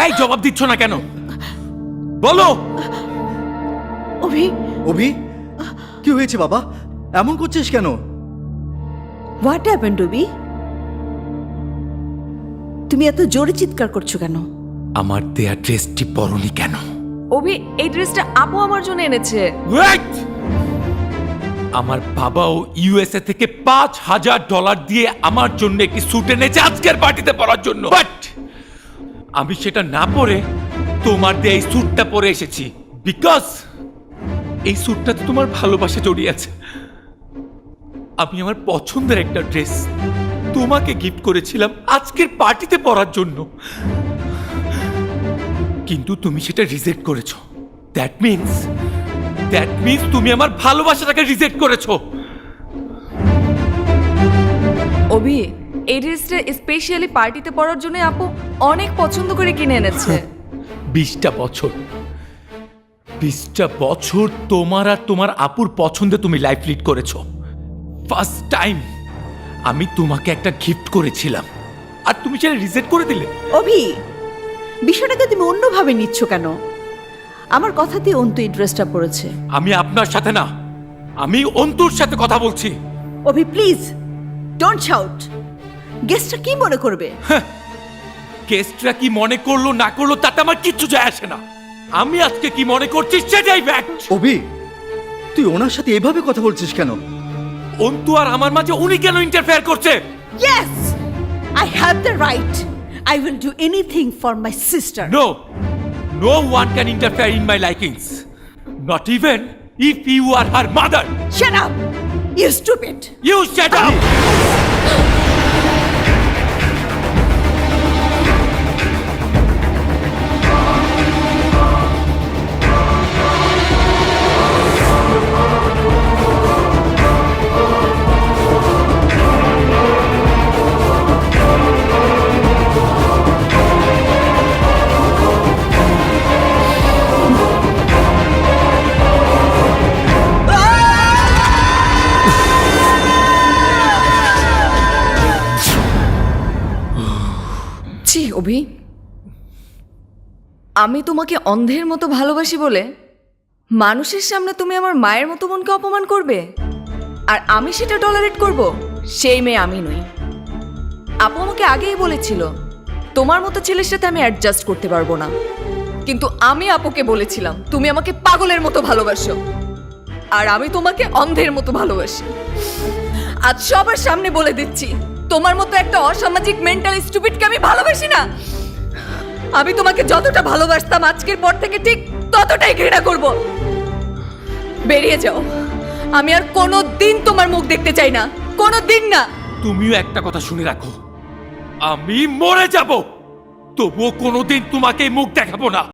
এই জবাব দিচ্ছ না কেন? বলো। অভি, অভি, কি হয়েছে বাবা? এমন করছিস কেন? হোয়াট হ্যাপেন্ড অভি? তুমি এত জোরে চিৎকার করছো কেন? আমার দেয়া ড্রেসটি পরনি কেন? অভি, এই ড্রেসটা আপু আমার জন্য এনেছে। Wait! আমার বাবাও ইউএসএ থেকে $5,000 দিয়ে আমার জন্য একটি স্যুট এনেছে আজকের পার্টিতে পরার জন্য, বাট আমি সেটা না পরে তোমার দিয়ে এই স্যুটটা পরে এসেছি বিকজ এই স্যুটটাতে তোমার ভালোবাসা জড়িয়ে আছে। আমি আমার পছন্দের একটা ড্রেস তোমাকে গিফট করেছিলাম আজকের পার্টিতে পরার জন্য, কিন্তু তুমি সেটা রিজেক্ট করেছো। দ্যাট মিন্স তুমি আমার ভালোবাসাটাকে রিজেক্ট করেছো। অভি, এই ড্রেসটা স্পেশালি পার্টিতে পরার জন্য আপু অনেক পছন্দ করে কিনে এনেছে। 20টা বছর তোমার আর তোমার আপুর পছন্দে তুমি লাইফ লিড করেছো। ফার্স্ট টাইম আমি তোমাকে একটা গিফট করেছিলাম আর তুমি সেটা রিজেক্ট করে দিলে। অভি, বিষয়টাকে তুমি অন্যভাবে নিচ্ছ কেন? আমার কথাতে অন্তু এই ড্রেসটা পরেছে। আমি আপনার সাথে না, আমি অন্তুর সাথে কথা বলছি। অভি প্লিজ ডোন্ট শাউট। গেস্টটা কি মনে করবে? কেসটা কি মনে করলো না করলো তাতে আমার কিচ্ছু যায় আসে না। আমি আজকে কি মনে করছি সেটাই ফ্যাক্ট। অভি, তুই ওনার সাথে এভাবে কথা বলছিস কেন? অন্তু আর আমার মাঝে উনি কেন ইন্টারফেয়ার করছে? Yes, I have the right. I will do anything for my sister. No one can interfere in my likings. Not even if you are her mother. Shut up, you stupid. You shut up! ছি অভি, আমি তোমাকে অন্ধের মতো ভালোবাসি বলে মানুষের সামনে তুমি আমার মায়ের মতো বোনকে অপমান করবে আর আমি সেটা টলারেট করব? সেই মেয়ে আমি নই। আপু আমাকে আগেই বলেছিল তোমার মতো ছেলের সাথে আমি অ্যাডজাস্ট করতে পারবো না, কিন্তু আমি আপুকে বলেছিলাম তুমি আমাকে পাগলের মতো ভালোবাসো আর আমি তোমাকে অন্ধের মতো ভালোবাসি। আজ সবার সামনে বলে দিচ্ছি তোমার মতো একটা অসামাজিক মেন্টাল স্টুপিডকে আমি ভালোবাসি না। আমি তোমাকে যতটা ভালোবাসতাম আজকের পর থেকে ঠিক ততটাই ঘৃণা করব। বেরিয়ে যাও, আমি আর কোনোদিন তোমার মুখ দেখতে চাই না, কোনোদিন না। তুমিও একটা কথা শুনে রাখো, আমি মরে যাব তবুও কোনোদিন তোমাকে মুখ দেখাবো না।